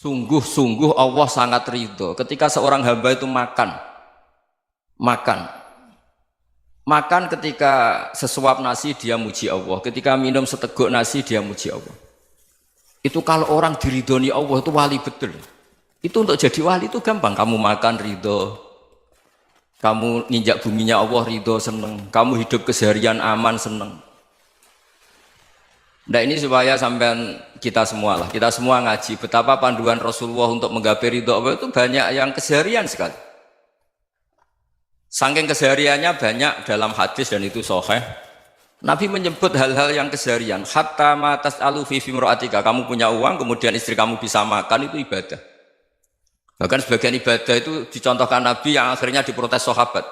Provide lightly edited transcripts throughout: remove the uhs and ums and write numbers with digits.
Sungguh-sungguh Allah sangat ridho ketika seorang hamba itu makan ketika sesuap nasi dia muji Allah, ketika minum seteguk nasi dia muji Allah. Itu kalau orang diridhoni Allah itu wali betul. Itu untuk jadi wali itu gampang, kamu makan ridho, kamu nginjak buminya Allah ridho seneng, kamu hidup keseharian aman seneng. Nah ini supaya sampean kita semua ngaji betapa panduan Rasulullah untuk menggapai ridho Allah itu banyak yang keseharian sekali. Saking kesehariannya banyak dalam hadis dan itu sahih. Nabi menyebut hal-hal yang keseharian. Hatta ma tas'alu fi imra'atika, kamu punya uang kemudian istri kamu bisa makan itu ibadah. Bahkan sebagian ibadah itu dicontohkan Nabi yang akhirnya diprotes sahabat.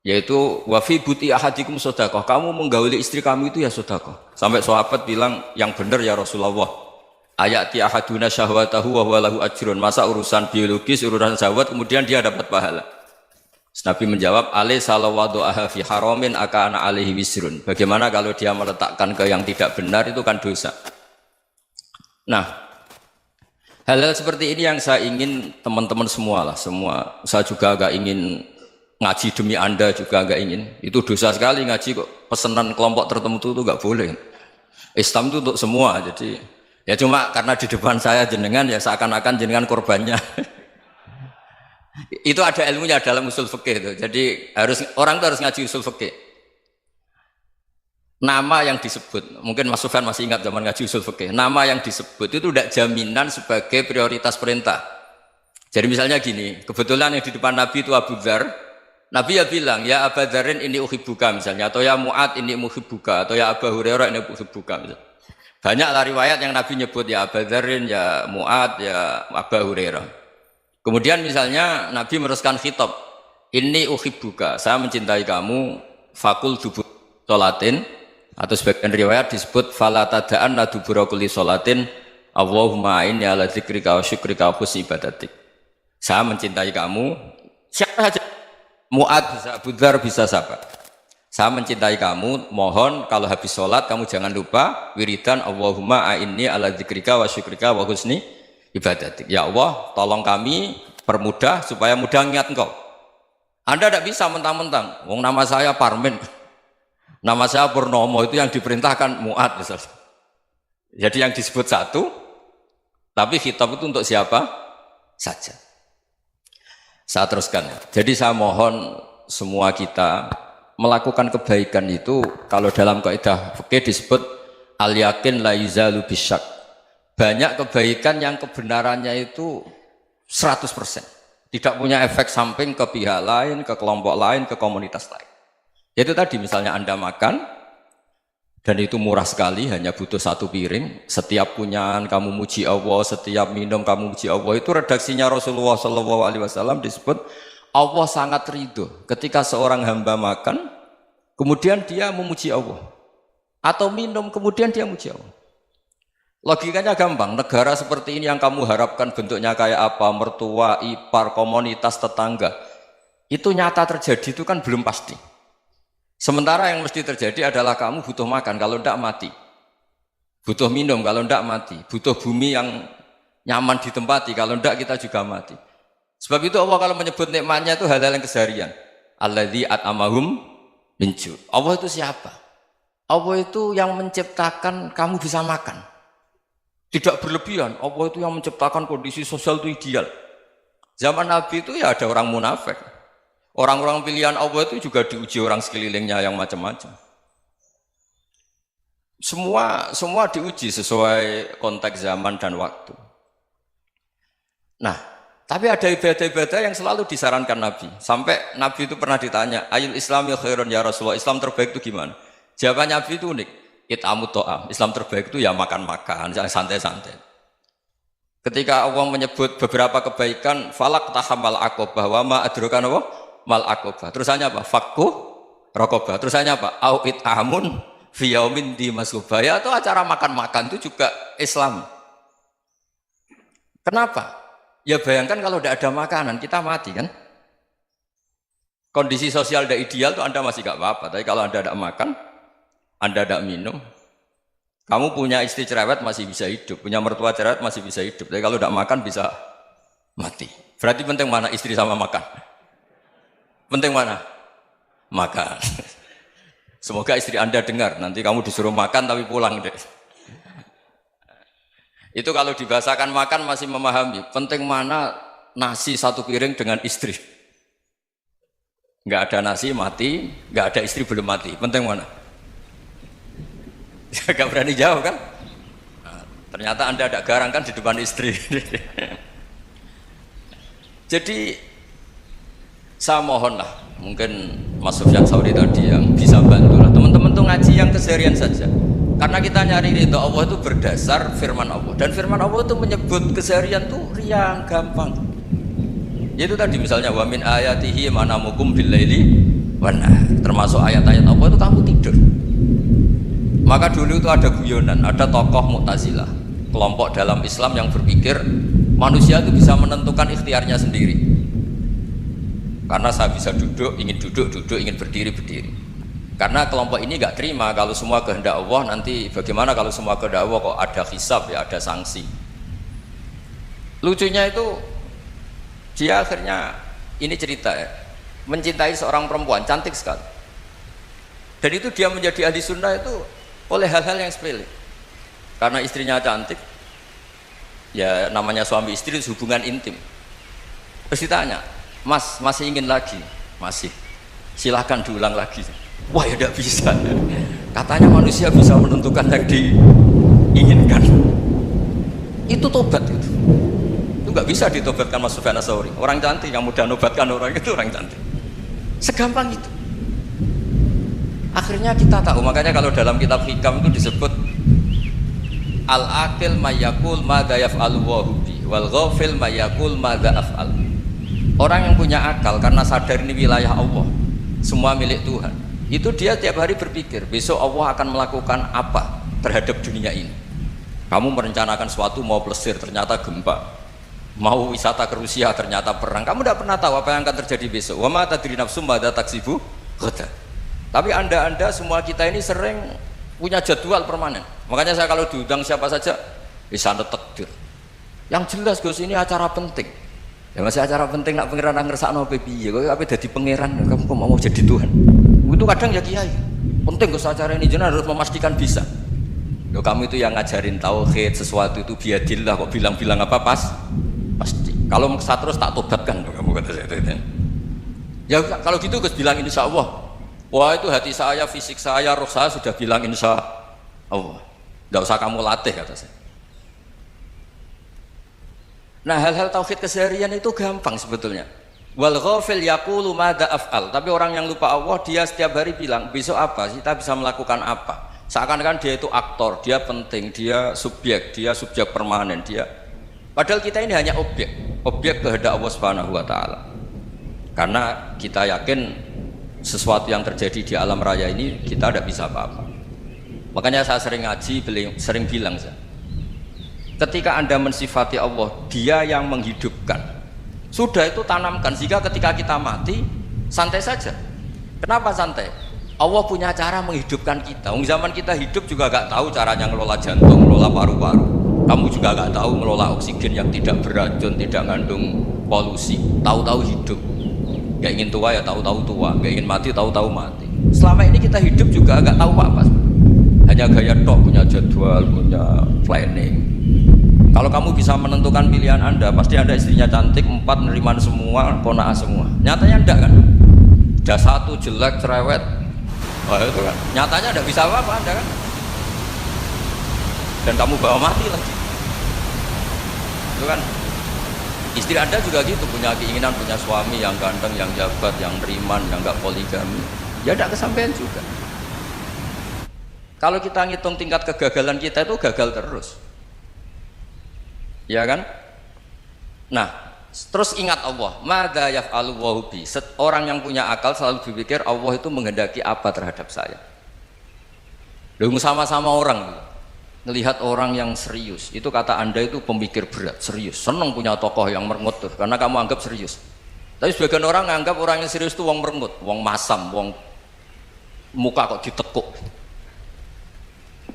Yaitu wa fi buti ahadikum sedekah, kamu menggauli istri kamu itu ya sedekah. Sampai sahabat bilang yang benar ya Rasulullah. Ayati ahaduna syahwatahu wa huwa lahu ajrun. Masa urusan biologis, urusan syahwat kemudian dia dapat pahala. Nabi menjawab, alai salawadu'aha fi haramin akana alaihi wisrun. Bagaimana kalau dia meletakkan ke yang tidak benar itu kan dosa. Nah, hal-hal seperti ini yang saya ingin teman-teman semua lah, semua. Saya juga agak ingin ngaji demi Anda juga agak ingin. Itu dosa sekali ngaji kok. Pesanan kelompok tertentu itu enggak boleh. Islam itu untuk semua. Jadi ya cuma karena di depan saya jenengan ya seakan-akan jenengan korbannya. Itu ada ilmunya dalam usul fikih itu. Jadi orang itu harus ngaji usul fikih. Nama yang disebut, mungkin Mas Sufyan masih ingat zaman ngaji usul fikih. Nama yang disebut itu tidak jaminan sebagai prioritas perintah. Jadi misalnya gini, kebetulan yang di depan Nabi itu Abu Dzar. Nabi ya bilang, ya Abu Dzarin ini uhibbuka misalnya, atau ya Mu'ad ini muhibbuka, atau ya Abu Hurairah ini uhibbuka misalnya. Banyaklah riwayat yang Nabi nyebut ya Abu Dzarin, ya Mu'ad, ya Abu Hurairah. Kemudian misalnya Nabi meneruskan khitab, ini uhibbuka, saya mencintai kamu, fakul dubur sholatin, atau sebagian riwayat disebut fala tada'an la dubura kulli sholatin, Allahumma inni ala dzikrika wa syukrika wa husni ibadatik. Saya mencintai kamu, siapa saja, Mu'ad bisa, Abu Dzar bisa siapa. Saya mencintai kamu, mohon kalau habis sholat kamu jangan lupa wiridan Allahumma a'inni ala dzikrika wa syukrika wa husni ibadatik. Ya Allah, tolong kami permudah supaya mudah ingat Engkau. Anda tidak bisa mentang-mentang, wong nama saya Parmin, nama saya Purnomo, itu yang diperintahkan Mu'ad misalnya. Jadi yang disebut satu, tapi khitab itu untuk siapa saja. Saya teruskan. Jadi saya mohon semua kita melakukan kebaikan itu, kalau dalam kaidah fikih disebut al yakin la yuzalu bisyak. Banyak kebaikan yang kebenarannya itu 100%. Tidak punya efek samping ke pihak lain, ke kelompok lain, ke komunitas lain. Itu tadi misalnya Anda makan, dan itu murah sekali, hanya butuh satu piring. Setiap punyaan kamu muji Allah, setiap minum kamu muji Allah. Itu redaksinya Rasulullah SAW disebut Allah sangat ridho ketika seorang hamba makan, kemudian dia memuji Allah. Atau minum, kemudian dia muji Allah. Logikanya gampang, negara seperti ini yang kamu harapkan bentuknya kayak apa, mertua, ipar, komunitas, tetangga, itu nyata terjadi itu kan belum pasti. Sementara yang mesti terjadi adalah kamu butuh makan, kalau tidak mati. Butuh minum, kalau tidak mati. Butuh bumi yang nyaman ditempati, kalau tidak kita juga mati. Sebab itu Allah kalau menyebut nikmatnya itu hal-hal yang keseharian. Alladzi at'amahum min ju'. Allah itu siapa? Allah itu yang menciptakan kamu bisa makan. Tidak berlebihan, Allah itu yang menciptakan kondisi sosial itu ideal. Zaman Nabi itu ya ada orang munafik. Orang-orang pilihan Allah itu juga diuji orang sekelilingnya yang macam-macam. Semua diuji sesuai konteks zaman dan waktu. Nah, tapi ada ibadah-ibadah yang selalu disarankan Nabi. Sampai Nabi itu pernah ditanya, ayul islami khairun ya Rasulullah, Islam terbaik itu gimana? Jawaban Nabi itu unik. It'amut to'am, Islam terbaik itu ya makan-makan, santai-santai. Ketika Allah menyebut beberapa kebaikan, falak tahamal akobah, wa ma adrokan apa? Mal akobah. Terusannya apa? Fakku rokobah. Terusannya apa? Au it'amun fiyaumin di masubaya, atau acara makan-makan itu juga Islam. Kenapa? Ya bayangkan kalau tidak ada makanan, kita mati kan? Kondisi sosial tidak ideal itu Anda masih gak apa-apa, tapi kalau Anda tidak makan, Anda tidak minum, Kamu punya istri cerewet masih bisa hidup, punya mertua cerewet masih bisa hidup. Tapi kalau tidak makan bisa mati. Berarti penting mana istri sama makan? Penting mana? Makan. Semoga istri Anda dengar. Nanti kamu disuruh makan tapi pulang deh. Itu kalau dibahasakan makan masih memahami. Penting mana nasi satu piring dengan istri. Nggak ada nasi mati, nggak ada istri belum mati. Penting mana? Gak berani jawab kan? Nah, ternyata Anda ada garang kan di depan istri. Jadi saya mohonlah, mungkin Mas Sufyan Sauri tadi yang bisa bantu lah. Teman-teman tuh ngaji yang keseharian saja. Karena kita nyari ridho Allah itu berdasar firman Allah. Dan firman Allah itu menyebut keseharian tuh riang, gampang. Itu tadi misalnya wa min ayatihi manamukum billaili wan nahar. Termasuk ayat-ayat Allah itu kamu tidur. Maka dulu itu ada guyonan, ada tokoh Mu'tazilah, kelompok dalam Islam yang berpikir manusia itu bisa menentukan ikhtiarnya sendiri. Karena saya bisa duduk, ingin berdiri. Karena kelompok ini nggak terima kalau semua kehendak Allah, nanti bagaimana kalau semua kehendak Allah kok ada hisab ya, ada sanksi. Lucunya itu dia akhirnya ini cerita ya, mencintai seorang perempuan cantik sekali. Dan itu dia menjadi ahli sunnah itu oleh hal-hal yang sepele. Karena istrinya cantik, ya namanya suami istri itu hubungan intim. Terus ditanya, Mas masih ingin lagi? Masih. Silahkan diulang lagi. Wah ya tidak bisa. Katanya manusia bisa menentukan yang diinginkan. Itu tobat itu. Itu nggak bisa ditobatkan Mas Sufyan Ats-Tsauri. Orang cantik yang mudah nobatkan orang itu orang cantik. Segampang itu. Akhirnya kita tahu, makanya kalau dalam kitab Hikam itu disebut al-aqil mayyakul madza yaf'alu wa bi wal ghafil mayyakul madza af'al. Orang yang punya akal karena sadar ini wilayah Allah, semua milik Tuhan. Itu dia tiap hari berpikir, besok Allah akan melakukan apa terhadap dunia ini. Kamu merencanakan sesuatu mau plesir ternyata gempa. Mau wisata ke Rusia ternyata perang. Kamu tidak pernah tahu apa yang akan terjadi besok. Wa ma tadri nafsum madza taksibu ghadan. Tapi anda semua kita ini sering punya jadwal permanen. Makanya saya kalau diundang siapa saja bisa takdir. Yang jelas Gus ini acara penting. Ya masih acara penting nak pangeran ngersakno piye kok ape dadi pangeran kamu kok mau jadi Tuhan. Itu kadang ya kiai. Penting Gus acara ini jenengan harus memastikan bisa. Loh kamu itu yang ngajarin tauhid sesuatu itu biadillah kok bilang-bilang apa pasti. Kalau maksa terus tak tobatkan kamu kata saya. Ya kalau gitu Gus bilang insyaallah. Wah itu hati saya, fisik saya, roh saya sudah bilang insya Allah. Tidak usah kamu latih kata saya. Nah hal-hal tauhid keseharian itu gampang sebetulnya. Wal ghafil yaqulu madza af'al. Tapi orang yang lupa Allah dia setiap hari bilang besok apa? Kita bisa melakukan apa? Seakan-akan dia itu aktor, dia penting, dia subjek permanen, dia. Padahal kita ini hanya objek kehendak Allah Subhanahu wa taala. Karena kita yakin sesuatu yang terjadi di alam raya ini kita tidak bisa apa-apa. Makanya saya sering ngaji, sering bilang saya, ketika Anda mensifati Allah, dia yang menghidupkan, sudah itu tanamkan sehingga ketika kita mati santai saja. Kenapa santai? Allah punya cara menghidupkan kita. Zaman kita hidup juga gak tahu caranya ngelola jantung, ngelola paru-paru. Kamu juga gak tahu ngelola oksigen yang tidak beracun, tidak mengandung polusi. Tahu-tahu hidup. Gak ingin tua ya tahu-tahu tua, gak ingin mati tahu-tahu mati. Selama ini kita hidup juga agak tahu apa-apa. Hanya gaya tok, punya jadwal, punya planning. Kalau kamu bisa menentukan pilihan Anda, pasti Anda istrinya cantik, 4 neriman semua, kona'ah semua. Nyatanya enggak kan? Ada 1 jelek, cerewet. Wah itu kan. Nyatanya enggak bisa apa-apa Anda kan? Dan kamu bawa mati lagi. Itu kan. Istri Anda juga gitu, punya keinginan punya suami yang ganteng, yang jabat, yang beriman, yang enggak poligami. Ya tidak kesampaian juga. Kalau kita ngitung tingkat kegagalan kita itu gagal terus. Ya kan? Nah, terus ingat Allah, madza yaf'alu wa bi. Orang yang punya akal selalu berpikir Allah itu menghendaki apa terhadap saya. Loh sama-sama orang ngelihat orang yang serius, itu kata Anda itu pemikir berat, serius, senang punya tokoh yang merengut tuh, karena kamu anggap serius. Tapi sebagian orang nganggap orang yang serius itu wong merengut, wong masam, wong muka kok ditekuk.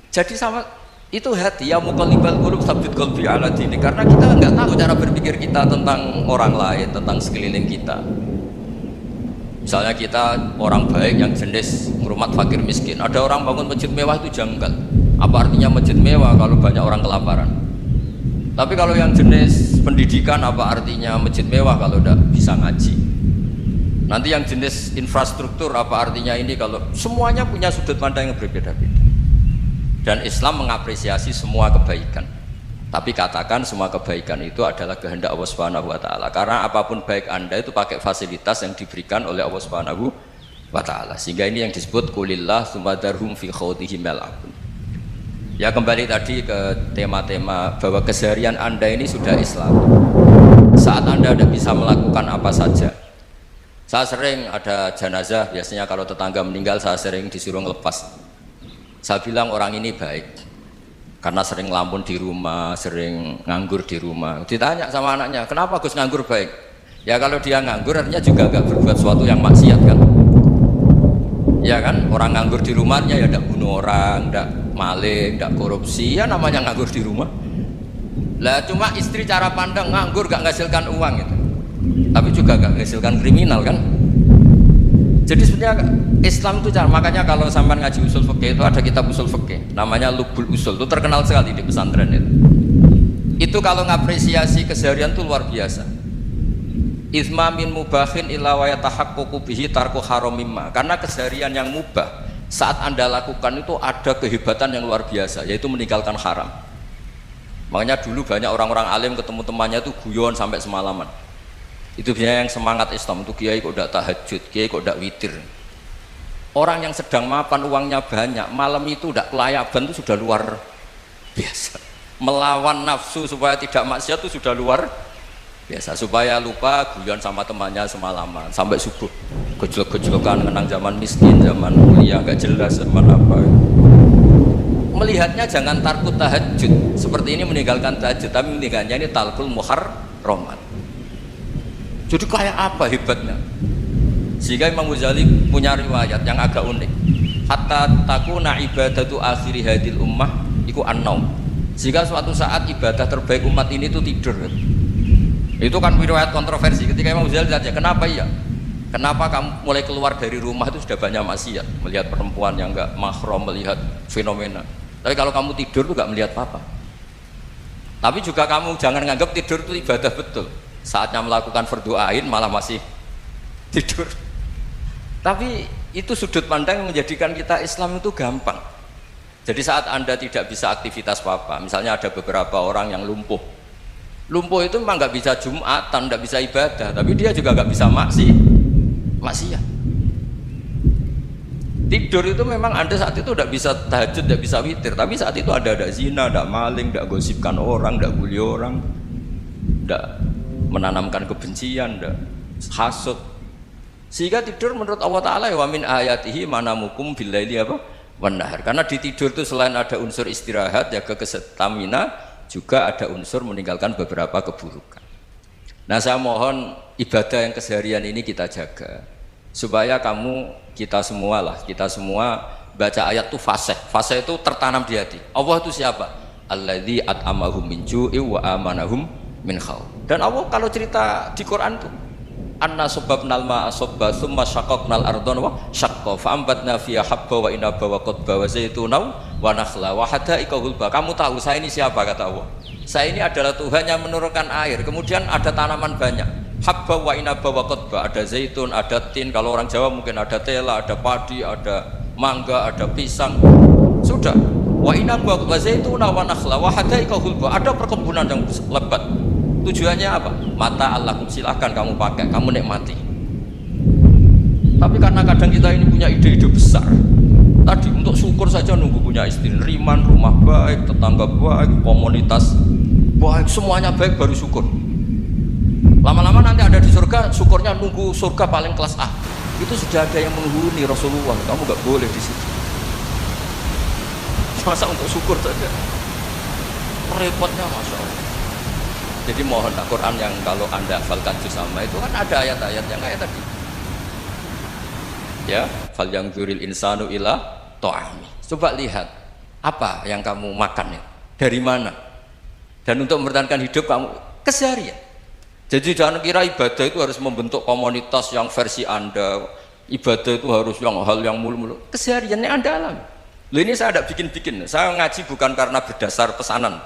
Jadi sama Itu hati ya muqallibal qulub tsabbit qalbi ala dinik, karena kita nggak tahu cara berpikir kita tentang orang lain, tentang sekeliling kita. Misalnya kita orang baik yang jenis ngurmat fakir miskin, ada orang bangun masjid mewah itu janggal. Apa artinya masjid mewah kalau banyak orang kelaparan? Tapi kalau yang jenis pendidikan, apa artinya masjid mewah kalau udah bisa ngaji? Nanti yang jenis infrastruktur, apa artinya ini kalau semuanya punya sudut pandang yang berbeda-beda. Dan Islam mengapresiasi semua kebaikan. Tapi katakan semua kebaikan itu adalah kehendak Allah Subhanahu wa taala. Karena apapun baik Anda itu pakai fasilitas yang diberikan oleh Allah Subhanahu wa taala. Sehingga ini yang disebut qulillah tsumadarhum fi khawdihim yal'abun. Ya kembali tadi ke tema-tema bahwa keseharian Anda ini sudah Islam. Saat Anda bisa melakukan apa saja. Saya sering ada jenazah, biasanya kalau tetangga meninggal saya sering disuruh ngelepas. Saya bilang orang ini baik karena sering ngelamun di rumah, sering nganggur di rumah. Ditanya sama anaknya, kenapa Gus nganggur baik? Ya kalau dia nganggur artinya juga gak berbuat sesuatu yang maksiat kan. Ya kan, orang nganggur di rumahnya ya tidak bunuh orang, tidak maling, tidak korupsi, ya namanya nganggur di rumah. Lah cuma istri cara pandang nganggur gak menghasilkan uang itu, tapi juga gak menghasilkan kriminal kan. Jadi sebenarnya Islam itu cara, makanya kalau sampai ngaji usul fikih itu ada kitab usul fikih namanya Lubul Usul, itu terkenal sekali di pesantren itu. Itu kalau ngapresiasi keseharian itu luar biasa. Itsma min mubahin illa wa yatahaqqaqu bihi tarku haramimma. Karena keseharian yang mubah saat Anda lakukan itu ada kehebatan yang luar biasa, yaitu meninggalkan haram. Makanya dulu banyak orang-orang alim ketemu temannya itu guyon sampai semalaman. Itu biasanya yang semangat Islam itu, kiai kok tidak tahajud, kiai kok tidak witir. Orang yang sedang mapan uangnya banyak, malam itu tidak kelayaban itu sudah luar biasa. Melawan nafsu supaya tidak maksiat itu sudah luar biasa. Supaya lupa guyon sama temannya semalaman sampai subuh, gejlok-gejlokan kenang zaman miskin, zaman kuliah nggak jelas, zaman apa. Melihatnya jangan tarkut tahajud seperti ini, meninggalkan tahajud, tapi meninggalkannya ini talkul muharramat. Jadi kayak apa hebatnya? Sehingga Imam Ghazali punya riwayat yang agak unik. Hatta takuna ibadatu akhiri hadil ummah iku an-naum. Sehingga suatu saat ibadah terbaik umat ini itu tidur. Itu kan riwayat kontroversi. Ketika Imam Ghazali tanya, kenapa ya? Kenapa kamu mulai keluar dari rumah itu sudah banyak maksiat, melihat perempuan yang enggak mahram, melihat fenomena. Tapi kalau kamu tidur itu enggak melihat apa-apa. Tapi juga kamu jangan nganggap tidur itu ibadah betul. Saatnya melakukan fardu ain malah masih tidur. Tapi itu sudut pandang yang menjadikan kita Islam itu gampang. Jadi saat Anda tidak bisa aktivitas apa-apa, misalnya ada beberapa orang yang lumpuh itu memang nggak bisa Jumatan, nggak bisa ibadah, tapi dia juga nggak bisa maksiat. Tidur itu memang Anda saat itu tidak bisa tahajud, tidak bisa witir, tapi saat itu ada zina, ada maling, tidak gosipkan orang, tidak bully orang, tidak menanamkan kebencian, hasud. Sehingga tidur menurut Allah Ta'ala wa min ayatihi manamukum billaili apa? Wan nahar. Karena di tidur itu selain ada unsur istirahat, jaga kestamina, juga ada unsur meninggalkan beberapa keburukan. Nah saya mohon ibadah yang keseharian ini kita jaga, supaya kita semua baca ayat itu fase itu tertanam di hati. Allah itu siapa? Alladzi at'amahum min ju'i wa amanahum min khawf. Dan Allah kalau cerita di Quran itu anna sababnal ma'a sabba thumma syaqqaqnal ardha wa syaqqa fa ambatna fiha habba wa inaba wa qadba wa zaituna wa nakhla wa hadaika ghulba. Kamu tahu saya ini siapa, kata Allah. Saya ini adalah Tuhan yang menurunkan air, kemudian ada tanaman banyak, habba wa inaba wa qadba, ada zaitun, ada tin, kalau orang Jawa mungkin ada tela, ada padi, ada mangga, ada pisang. Sudah. Wa inaba wa zaituna wa nakhla wa hadaika ghulba, ada perkebunan yang lebat. Tujuannya apa? Mata Allah, silahkan kamu pakai, kamu nikmati. Tapi karena kadang kita ini punya ide-ide besar. Tadi untuk syukur saja nunggu punya istri, riman, rumah baik, tetangga baik, komunitas baik, semuanya baik baru syukur. Lama-lama nanti ada di surga, syukurnya nunggu surga paling kelas A. Itu sudah ada yang menghuni Rasulullah, kamu nggak boleh di situ. Masa untuk syukur saja? Repotnya Masya Allah. Jadi mohon Al-Quran yang kalau Anda hafalkan juz amma itu kan ada ayat-ayat yang kayak tadi. Ya, fal yanzuril insanu ila ta'ami. Coba lihat Apa yang kamu makan ya? Dari mana? Dan untuk mempertahankan hidup kamu keseharian. Jadi jangan kira ibadah itu harus membentuk komunitas yang versi Anda. Ibadah itu harus yang hal yang mulu-mulu. Keseharian yang Anda alami. Loh, ini saya tidak bikin-bikin. Saya ngaji bukan karena berdasar pesanan.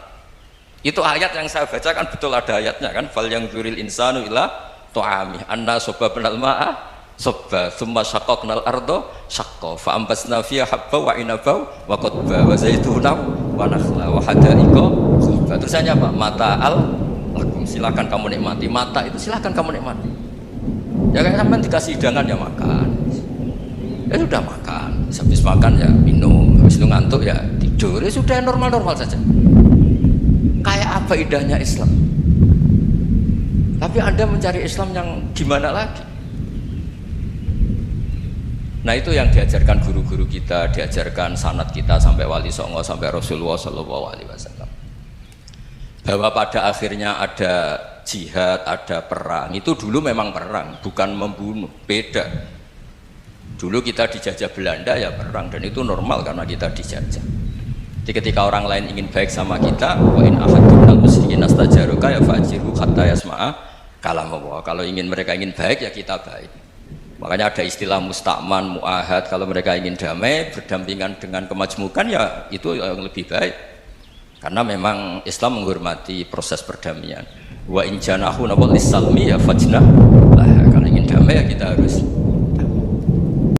Itu ayat yang saya baca kan betul ada ayatnya kan. Fal yang dzuril insanu ila ta'ami anna sababnal ma'a sabba thumma shaqqaqnal ardo syaqqa fa ambasna fiha habba wa inaba wa qadba wa zaituna wa nakhla wa hadaiqa ghulba. Terusannya apa? Mata'al lakum, silakan kamu nikmati. Mata itu silakan kamu nikmati. Ya kayak sampean dikasih hidangan ya makan. Ya sudah makan, habis makan ya minum, habis itu ngantuk ya tidur. Ya sudah normal-normal saja. Kayak apa indahnya Islam? Tapi Anda mencari Islam yang gimana lagi? Nah itu yang diajarkan guru-guru kita, diajarkan sanad kita sampai Wali Songo, sampai Rasulullah SAW. Bahwa pada akhirnya ada jihad, ada perang. Itu dulu memang perang, bukan membunuh, beda. Dulu kita dijajah Belanda ya perang, dan itu normal karena kita dijajah. Jadi ketika orang lain ingin baik sama kita, wa in ahadun minal musyrikin astajaruka ya fajiru hatta yasma'a kalam Allah. Kalau mereka ingin baik ya kita baik. Makanya ada istilah musta'man, mu'ahad. Kalau mereka ingin damai, berdampingan dengan kemajmukan ya itu yang lebih baik. Karena memang Islam menghormati proses perdamaian. Wa in janahu lis-salmi ya fajnah. Kalau ingin damai ya kita harus